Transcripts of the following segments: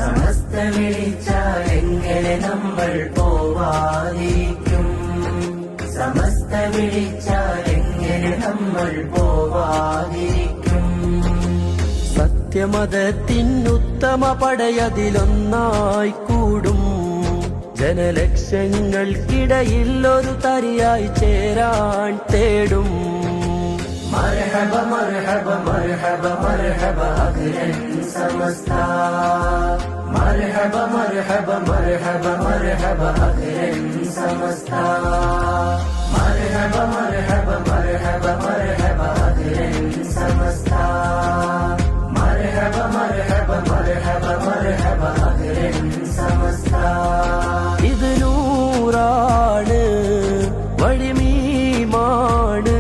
സമസ്ത വിളിച്ചാൽ എങ്ങനെ നമ്മൾ പോവാതിരിക്കും? സമസ്ത വിളിച്ചാൽ എങ്ങനെ നമ്മൾ പോവാതിരിക്കും? സത്യമതത്തിനുത്തമ പടയതിലൊന്നായി കൂടും. ജനലക്ഷങ്ങൾക്കിടയിൽ ഒരു തരിയായി ചേരാൻ തേടും. മർഹബ മർഹബ മർഹബ മർഹബ അഖിലൻ സമസ്ത. മർഹബ മർഹബ മർഹബ മർഹബ അഖിലൻ സമസ്ത. മർഹബ മർഹബ മർഹബ മർഹബ അഖിലൻ സമസ്ത. മർഹബ മർഹബ മർഹബ മർഹബ അഖിലൻ സമസ്ത. ഇത് നൂറാണ്, വഴിമീമാണ്,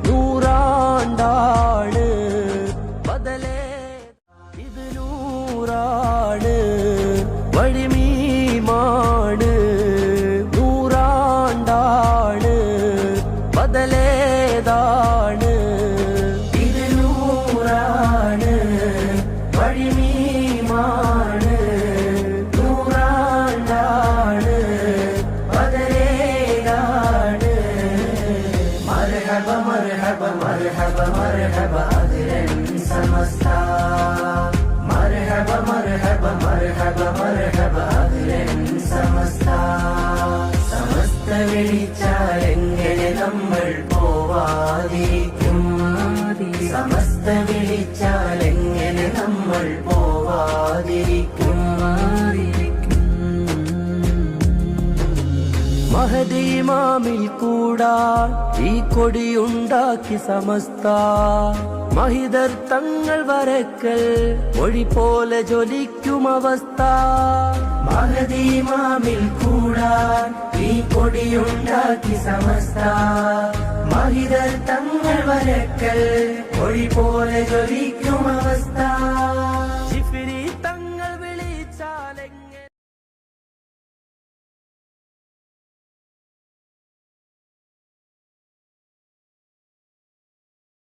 നൂറാണ്ടാണ് ബദലേ. ഇത് നൂറാണ്, വഴിമീമാണ്, നൂറാണ്ടാണ് ബദലേതാണ്. ഇത് നൂറാണ്, വഴിമീമാണ്, നൂറാണ്ടാണ് ബദലേതാണ്. മർഹബ മർഹബ മർഹബ മർഹബ അഖിലൻ സമസ്ത. മർഹബ മർഹബ മർഹബ മർഹബ അഖിലൻ സമസ്ത. സമസ്ത വിളിച്ചാൽ എങ്ങനെ നമ്മൾ പോവാതിരിക്കും? സമസ്ത വിളിച്ചാൽ എങ്ങനെ നമ്മൾ പോവാതിരിക്കും? മഹദി ഇമാമിൽ കൂടാൻ ഈ കൊടിയുണ്ടാക്കി സമസ്ത. മഹിതർ തങ്ങൾ വരക്കൽ മൊഴി പോലെ ജ്വലിക്കും അവസ്ഥ. മഹദി ഇമാമിൽ കൂടാൻ ഈ കൊടിയുണ്ടാക്കി സമസ്ത. മഹിതർ തങ്ങൾ വരക്കൽ മൊഴി പോലെ ജ്വലിക്കും അവസ്ഥ.